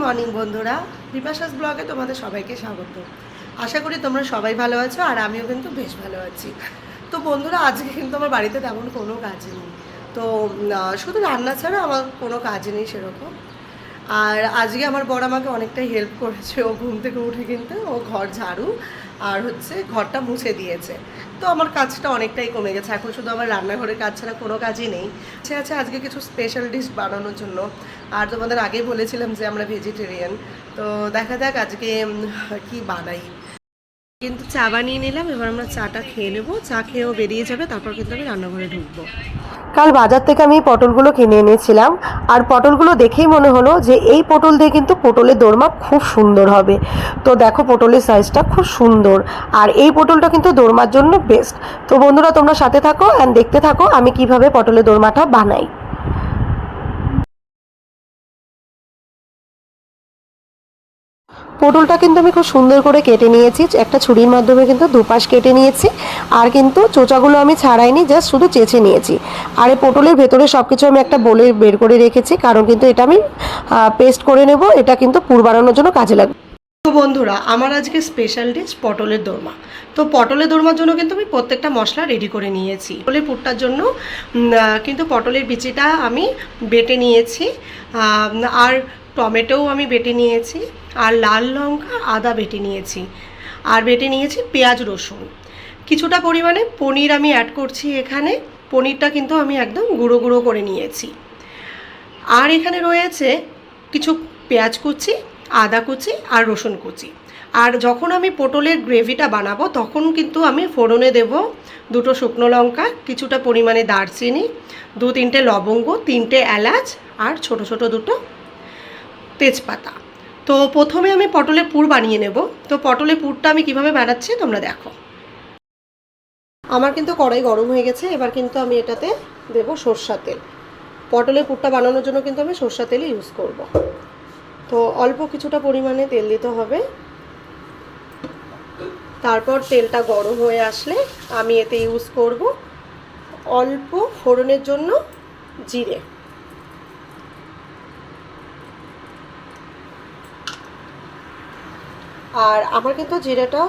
Morning বন্ধুরা, বিপাশাস ব্লগে তোমাদের সবাইকে স্বাগত। আশা করি তোমরা সবাই ভালো আছো, আর আমিও কিন্তু বেশ ভালো আছি। তো বন্ধুরা, আজকে কিন্তু আমার বাড়িতে তেমন কোনো কাজ নেই। তো শুধু রান্না ছাড়া আমার কোনো কাজ নেই সেরকম। আর আজকে আমার বড় আমাকে অনেকটাই হেল্প করেছে। ও ঘুম থেকে উঠে কিন্তু ও ঘর ঝাড়ু আর ঘরটা মুছে দিয়েছে। তো আমার কাজটা অনেকটাই কমে গেছে। এখন শুধু আমার রান্নাঘরের কাজ ছাড়া কোনো কাজই নেই। আছে আজকে কিছু স্পেশাল ডিশ বানানোর জন্য। আর তোমাদের আগেই বলেছিলাম যে আমরা ভেজিটেরিয়ান। তো দেখা যাক আজকে কি বানাই। কিন্তু চা বানিয়ে নিলাম, এবার আমরা চাটা খেয়ে নেবো। চা খেয়েও বেরিয়ে যাবে, তারপর কিন্তু আমি রান্নাঘরে ঢুকবো। কাল বাজার থেকে আমি পটলগুলো কিনে এনেছিলাম, আর পটলগুলো দেখেই মনে হলো যে এই পটল দিয়ে কিন্তু পটলের দোরমা খুব সুন্দর হবে। তো দেখো, পটলের সাইজটা খুব সুন্দর, আর এই পটলটা কিন্তু দোরমার জন্য বেস্ট। তো বন্ধুরা, তোমরা সাথে থাকো অ্যান্ড দেখতে থাকো আমি কিভাবে পটলের দোরমাটা বানাই। পটলটা কিন্তু আমি খুব সুন্দর করে কেটে নিয়েছি, একটা ছুরির মাধ্যমে কিন্তু দুপাশ কেটে নিয়েছি। আর কিন্তু চোচাগুলো আমি ছাড়াইনি, জাস্ট শুধু চেঁচে নিয়েছি। আর এই পটলের ভেতরে সব কিছু আমি একটা বোলে বের করে রেখেছি, কারণ কিন্তু এটা আমি পেস্ট করে নেব। এটা কিন্তু পুর বানানোর জন্য কাজে লাগবে। তো বন্ধুরা, আমার আজকে স্পেশাল ডিশ পটলের দোরমা। তো পটলের দোরমার জন্য কিন্তু আমি প্রত্যেকটা মশলা রেডি করে নিয়েছি। পটলের পুরটার জন্য কিন্তু পটলের বিচিটা আমি বেটে নিয়েছি, আর টমেটোও আমি বেটে নিয়েছি, আর লাল লঙ্কা আদা বেটে নিয়েছি, আর বেটে নিয়েছি পেঁয়াজ রসুন। কিছুটা পরিমাণে পনির আমি অ্যাড করছি এখানে। পনিরটা কিন্তু আমি একদম গুঁড়ো গুঁড়ো করে নিয়েছি। আর এখানে রয়েছে কিছু পেঁয়াজ কুচি, আদা কুচি আর রসুন কুচি। আর যখন আমি পটলের গ্রেভিটা বানাবো তখন কিন্তু আমি ফোড়নে দেব দুটো শুকনো লঙ্কা, কিছুটা পরিমাণে দারচিনি, 2-3টে লবঙ্গ, 3টে এলাচ, আর ছোট ছোট দুটো তেজপাতা। তো প্রথমে আমি পটলের পুর বানিয়ে নেব। তো পটলের পুরটা আমি কিভাবে বানাচ্ছি তোমরা দেখো। আমার কিন্তু কড়াই গরম হয়ে গেছে, এবার কিন্তু আমি এটাতে দেব সরষের তেল। পটলের পুরটা বানানোর জন্য কিন্তু আমি সরষের তেলই ইউজ করব। তো অল্প কিছুটা পরিমাণে তেল দিতে হবে। তারপর তেলটা গরম হয়ে আসলে আমি এতে ইউজ করব অল্প ফোড়নের জন্য জিরে। আর আমার কিন্তু জিরেটা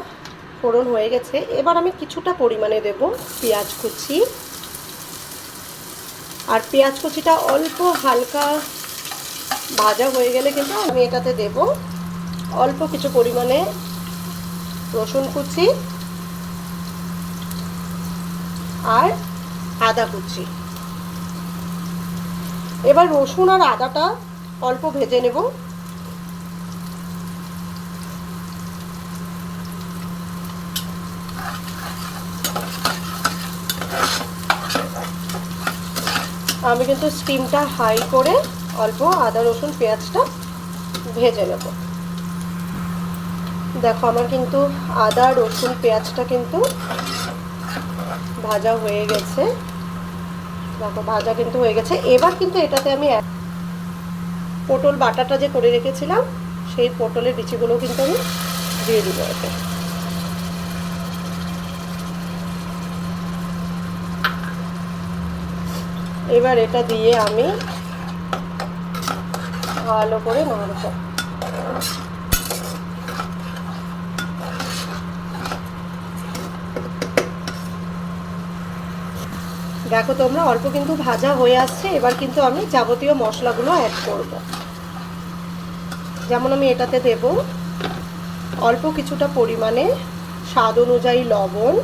ফোড়ন হয়ে গেছে। এবার আমি কিছুটা পরিমাণে দেব পেঁয়াজ কুচি। আর পেঁয়াজ কুচিটা অল্প হালকা ভাজা হয়ে গেলে কিন্তু আমি এটাতে দেব অল্প কিছু পরিমাণে রসুন কুচি আর আদা কুচি। এবার রসুন আর আদাটা অল্প ভেজে নেব। আমি কিন্তু স্টিমটা হাই করে অল্প আদা রসুন পেঁয়াজটা ভেজে নেব। দেখো, আমার কিন্তু আদা রসুন পেঁয়াজটা কিন্তু ভাজা হয়ে গেছে। দেখো, ভাজা কিন্তু হয়ে গেছে। এবার কিন্তু এটাতে আমি পটল বাটাটা যে করে রেখেছিলাম সেই পটলের বিচিগুলো কিন্তু আমি দিয়ে দিব এতে। এবার এটা দিয়ে আমি ভালো করে নাড়ব। দেখো তোমরা, অল্প কিন্তু ভাজা হয়ে আসছে। এবার কিন্তু আমি যাবতীয় মশলাগুলো অ্যাড করব। যেমন আমি এটাতে দেব অল্প কিছুটা পরিমাণে স্বাদ অনুযায়ী লবণ,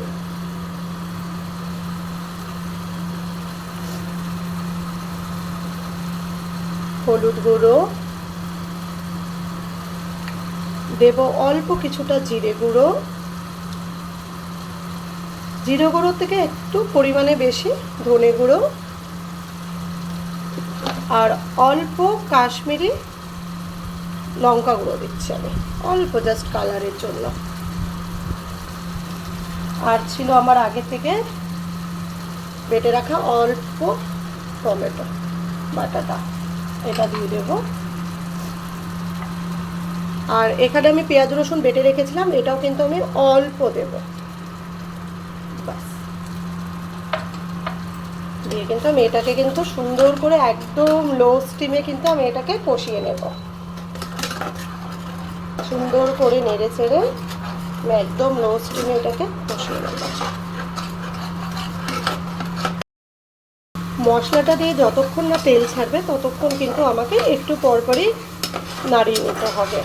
হলুদ গুঁড়ো দেব, অল্প কিছুটা জিরে গুঁড়ো, জিরে গুঁড়োর থেকে একটু পরিমাণে বেশি ধনে গুঁড়ো, আর অল্প কাশ্মীরি লঙ্কা গুঁড়ো দিচ্ছি আমি, অল্প জাস্ট কালারের জন্য। আর ছিল আমার আগে থেকে বেটে রাখা অল্প টমেটো বাটাটা, এটা দিয়ে দেব। আর এখানে আমি পেঁয়াজ রসুন বেটে রেখেছিলাম, এটাও কিন্তু আমি অল্প দেব। বাস, দিয়ে কিন্তু আমি এটাকে কিন্তু সুন্দর করে একদম লো স্টিমে কিন্তু আমি এটাকে কষিয়ে নেব। সুন্দর করে নেড়ে চেড়ে একদম লো স্টিমে এটাকে কষিয়ে নেব। মশলাটা দিয়ে যতক্ষণ না তেল ছাড়বে ততক্ষণ কিন্তু আমাকে একটু পরপরই নাড়িয়ে নিতে হবে।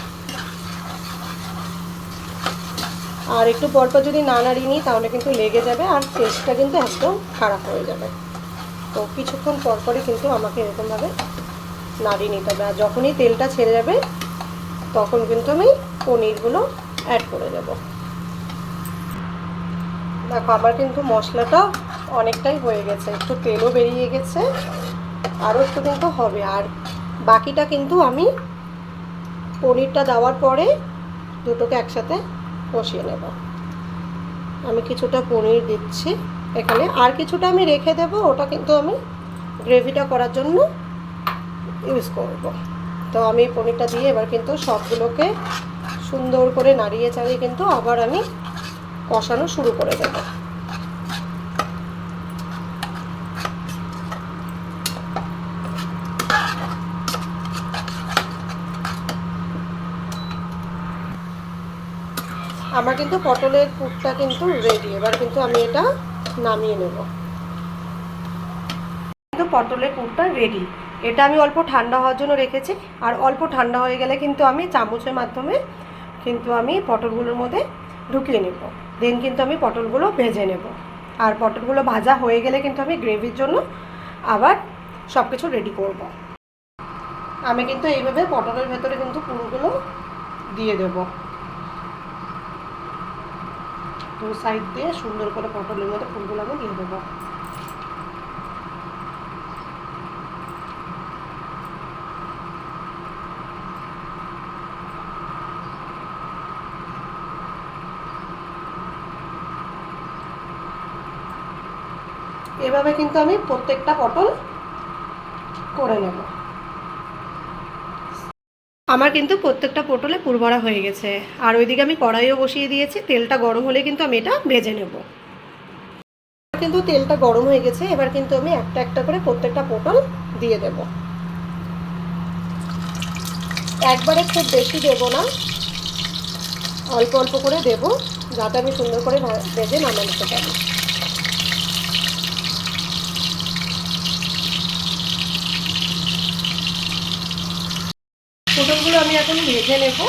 আর একটু পরপর যদি না নাড়িয়ে নিই তাহলে কিন্তু লেগে যাবে আর টেস্টটা কিন্তু একদম খারাপ হয়ে যাবে। তো কিছুক্ষণ পরপরই কিন্তু আমাকে এরকমভাবে নাড়িয়ে নিতে হবে। আর যখনই তেলটা ছেড়ে যাবে তখন কিন্তু আমি পনিরগুলো অ্যাড করে দেব। দেখো আমার কিন্তু মশলাটা অনেকটাই হয়ে গেছে, একটু তেলও বেরিয়ে গেছে, আরও একটু কিন্তু হবে। আর বাকিটা কিন্তু আমি পনিরটা দেওয়ার পরে দুটোকে একসাথে কষিয়ে নেব। আমি কিছুটা পনির দিচ্ছি এখানে, আর কিছুটা আমি রেখে দেব, ওটা কিন্তু আমি গ্রেভিটা করার জন্য ইউজ করব। তো আমি পনিরটা দিয়ে এবার কিন্তু সবগুলোকে সুন্দর করে নাড়িয়ে চাড়িয়ে কিন্তু আবার আমি কষানো শুরু করে দেব। আমার কিন্তু পটলের পুরটা কিন্তু রেডি। এবার কিন্তু আমি এটা নামিয়ে নেব। কিন্তু পটলের পুরটা রেডি। এটা আমি অল্প ঠান্ডা হওয়ার জন্য রেখেছি, আর অল্প ঠান্ডা হয়ে গেলে কিন্তু আমি চামচের মাধ্যমে কিন্তু আমি পটলগুলোর মধ্যে ঢুকিয়ে নেব। দেন কিন্তু আমি পটলগুলো ভেজে নেব। আর পটলগুলো ভাজা হয়ে গেলে কিন্তু আমি গ্রেভির জন্য আবার সব কিছু রেডি করব। আমি কিন্তু এইভাবে পটলের ভেতরে কিন্তু পুরগুলো দিয়ে দেব। দু সাইড দিয়ে সুন্দর করে পটলের মধ্যে ফুলগুলো আমি দিয়ে দেবো। এভাবে কিন্তু আমি প্রত্যেকটা পটল করে নেব। আমার কিন্তু প্রত্যেকটা পটলে পুর ভরা হয়ে গেছে। আর ওইদিকে আমি কড়াইও বসিয়ে দিয়েছি, তেলটা গরম হলে কিন্তু আমি এটা ভেজে নেব। কিন্তু তেলটা গরম হয়ে গেছে, এবার কিন্তু আমি একটা একটা করে প্রত্যেকটা পটল দিয়ে দেব। একবারে খুব বেশি দেব না, অল্প অল্প করে দেব, যাতে আমি সুন্দর করে ভেজে নামাতে পারি। পটলগুলো আমি এখন ভেজে নেব।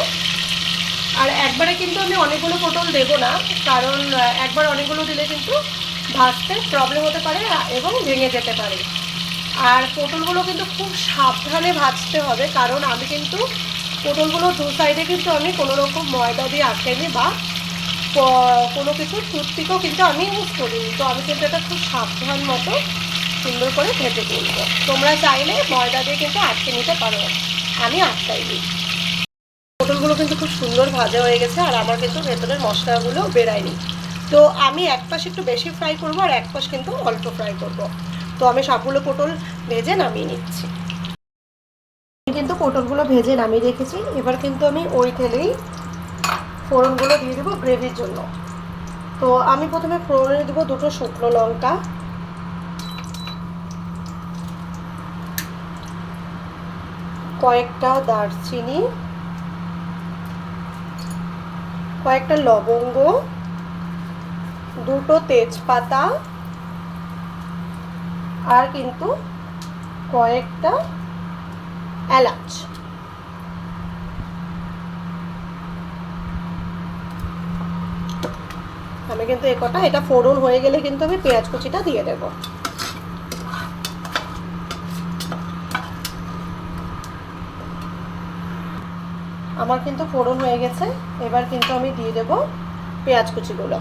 আর একবারে কিন্তু আমি অনেকগুলো পটল দেব না, কারণ একবার অনেকগুলো দিলে কিন্তু ভাজতে প্রবলেম হতে পারে এবং ভেঙে যেতে পারে। আর পটলগুলো কিন্তু খুব সাবধানে ভাজতে হবে, কারণ আমি কিন্তু পটলগুলো দু সাইডে কিন্তু আমি কোনো রকম ময়দা দিয়ে আটকাইনি বা কোনো কিছু টুথপিকও কিন্তু আমি ইউজ করিনি। তো আমি কিন্তু এটা খুব সাবধান মতো সুন্দর করে ভেজে তুলব। তোমরা চাইলে ময়দা দিয়ে কিন্তু আটকে নিতে পারো, আমি আটকাইনি। পটলগুলো কিন্তু খুব সুন্দর ভাজা হয়ে গেছে, আর আমার কিন্তু ভেতরের মশলাগুলো বেরায়নি। তো আমি এক পাশ একটু বেশি ফ্রাই করব আর এক পাশ কিন্তু অল্প ফ্রাই করব। তো আমি সবগুলো পটল ভেজে নামিয়ে নিচ্ছি। আমি কিন্তু পটলগুলো ভেজে নামিয়ে রেখেছি। এবার কিন্তু আমি ওই তেলেই ফোড়নগুলো দিয়ে দেবো গ্রেভির জন্য। তো আমি প্রথমে ফোড়নে দেবো দুটো শুকনো লঙ্কা, কয়েকটা দারচিনি, কয়েকটা লবঙ্গ, দুটো তেজপাতা, আর কিন্তু কয়েকটা এলাচ। আমি কিন্তু এটা ফোড়ন হয়ে গেলে কিন্তু আমি পেঁয়াজ কুচিটা দিয়ে দেব। আমার কিন্তু ফোড়ন হয়ে গেছে, এবার কিন্তু আমি দিয়ে দেব পেঁয়াজ কুচিগুলো।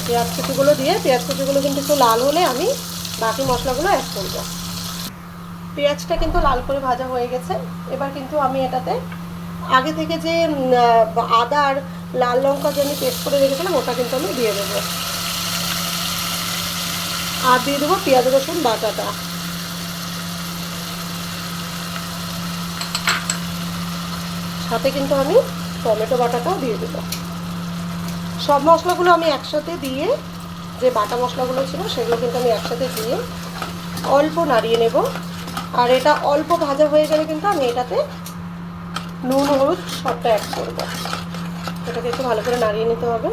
পেঁয়াজ কুচিগুলো কিন্তু একটু লাল হলে আমি বাকি মশলাগুলো অ্যাড করব। পেঁয়াজটা কিন্তু লাল করে ভাজা হয়ে গেছে। এবার কিন্তু আমি এটাতে আগে থেকে যে আদা আর লাল লঙ্কা যে আমি পেস্ট করে রেখেছিলাম ওটা কিন্তু আমি দিয়ে দেবো। আর দিয়ে দেবো পেঁয়াজ রসুন বাটাটা। সাথে কিন্তু আমি টমেটো বাটাটাও দিয়ে দেবো। সব মশলাগুলো আমি একসাথে দিয়ে, যে বাটা মশলাগুলো ছিল সেগুলো কিন্তু আমি একসাথে দিয়ে অল্প নাড়িয়ে নেব। আর এটা অল্প ভাজা হয়ে গেলে কিন্তু আমি এটাতে নুন হলুদ সবটা অ্যাড করবো। এটাকে একটু ভালো করে নাড়িয়ে নিতে হবে।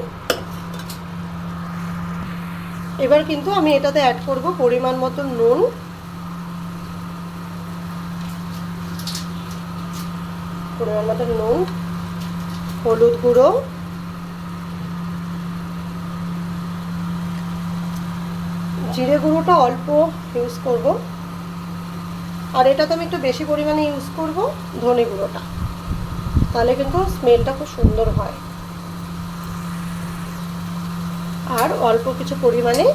এবার কিন্তু আমি এটাতে অ্যাড করব পরিমাণ মতো নুন, হলুদ গুঁড়ো, জিরে গুঁড়োটা অল্প ইউজ করব, আর এটাতে আমি একটু বেশি পরিমাণে ইউজ করব ধনে গুঁড়োটা, তাহলে কিন্তু স্মেলটা খুব সুন্দর হয়। আর অল্প কিছু পরিমাণে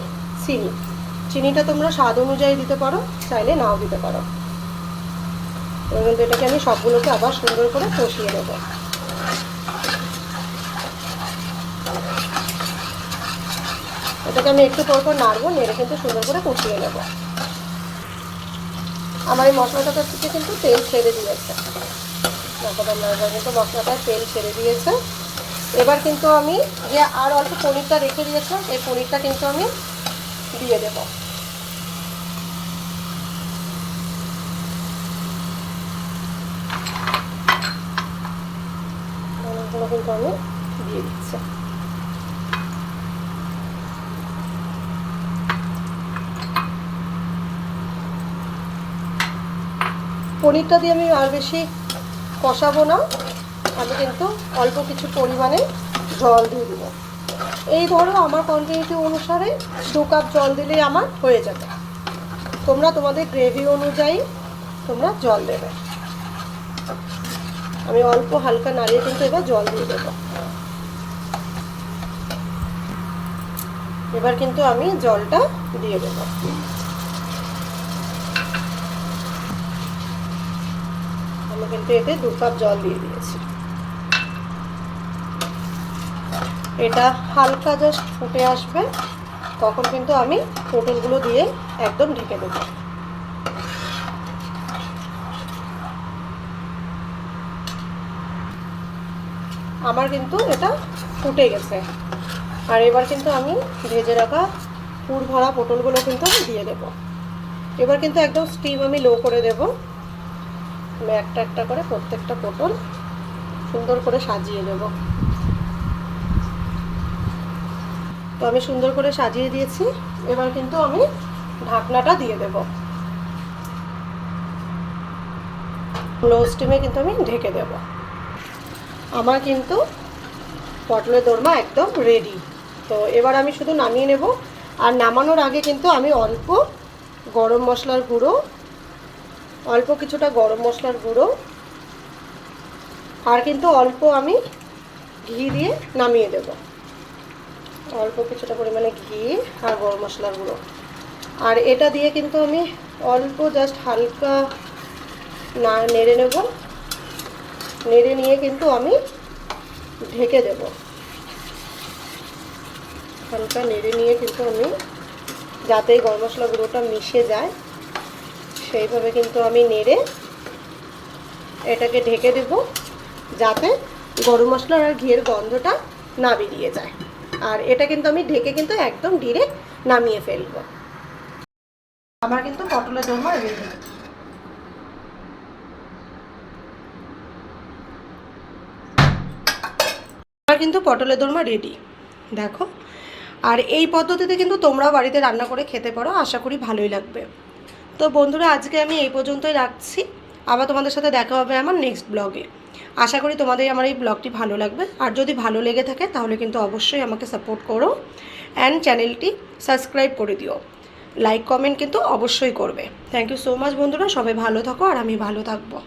চিনিটা তোমরা স্বাদ অনুযায়ী দিতে পারো, চাইলে নাও দিতে পারো। এবার কিন্তু এটাকে আমি সবগুলোকে আবার সুন্দর করে কষিয়ে নেব। এটাকে আমি একটু পর পর নাড়বো, নেড়ে কিন্তু সুন্দর করে কষিয়ে নেব। আমার এই মশলাটা থেকে কিন্তু তেল ছেড়ে দিয়েছে, কিন্তু মশলাটা তেল ছেড়ে দিয়েছে। এবার কিন্তু আমি যে আর অল্প পনিরটা রেখে দিয়েছিলাম, এই পনিরটা কিন্তু আমি দিয়ে দেব। কিন্তু আমি দিয়ে দিচ্ছি। পনিরটা দিয়ে আমি আর বেশি কষাবো না, আমি কিন্তু অল্প কিছু পরিমাণে জল দিয়ে দেবো। এই ধরো আমার কোয়ান্টিটি অনুসারে 2 কাপ জল দিলেই আমার হয়ে যাবে। তোমরা তোমাদের গ্রেভি অনুযায়ী তোমরা জল দেবে। আমি অল্প হালকা নাড়িয়ে কিন্তু এবার জল দিয়ে দেবো। এবার কিন্তু আমি জলটা দিয়ে দেবো। আমি কিন্তু এতে 2 কাপ জল দিয়ে দিয়েছি। এটা হালকা জাস্ট ফুটে আসবে, তখন কিন্তু আমি পটলগুলো দিয়ে একদম ঢেকে দেবো। আমার কিন্তু এটা ফুটে গেছে। আর এবার কিন্তু আমি ভেজে রাখা পুর ভরা পটলগুলো কিন্তু দিয়ে দেব। এবার কিন্তু একদম স্টিম আমি লো করে দেব। আমি একটা একটা করে প্রত্যেকটা পটল সুন্দর করে সাজিয়ে দেব। তো আমি সুন্দর করে সাজিয়ে দিয়েছি। এবার কিন্তু আমি ঢাকনাটা দিয়ে দেব। লো স্টিমে কিন্তু আমি ঢেকে দেব। আমার কিন্তু পটলের দোরমা একদম রেডি। তো এবার আমি শুধু নামিয়ে নেব। আর নামানোর আগে কিন্তু আমি অল্প গরম মশলার গুঁড়ো, অল্প কিছুটা গরম মশলার গুঁড়ো আর কিন্তু অল্প আমি ঘি দিয়ে নামিয়ে দেব। অল্প কিছুটা পরিমাণে ঘি আর গরম মশলার গুঁড়ো, আর এটা দিয়ে কিন্তু আমি অল্প জাস্ট হালকা নেড়ে নেব। নেড়ে নিয়ে কিন্তু আমি ঢেকে দেব। হালকা নেড়ে নিয়ে কিন্তু আমি, যাতে গরম মশলা গুঁড়োটা মিশে যায় সেইভাবে কিন্তু আমি নেড়ে এটাকে ঢেকে দেব, যাতে গরম মশলার আর ঘিয়ের গন্ধটা না বেরিয়ে যায়। আর এটা কিন্তু আমি ঢেকে কিন্তু একদম ডিরেক্ট নামিয়ে ফেলবো। আমার কিন্তু পটলের দোরমা রেডি। আমার কিন্তু পটলের দোরমা রেডি, দেখো। আর এই পদ্ধতিতে কিন্তু তোমরাও বাড়িতে রান্না করে খেতে পারো, আশা করি ভালোই লাগবে। তো বন্ধুরা, আজকে আমি এই পর্যন্তই রাখছি। আবার তোমাদের সাথে দেখা হবে আমার নেক্সট ব্লগে। আশা করি তোমাদের আমার এই ব্লগটি ভালো লাগবে। আর যদি ভালো লেগে থাকে তাহলে কিন্তু অবশ্যই আমাকে সাপোর্ট করো অ্যান্ড চ্যানেলটি সাবস্ক্রাইব করে দিও। লাইক কমেন্ট কিন্তু অবশ্যই করবে। থ্যাংক ইউ সো মাচ বন্ধুরা, সবাই ভালো থাকো আর আমি ভালো থাকবো।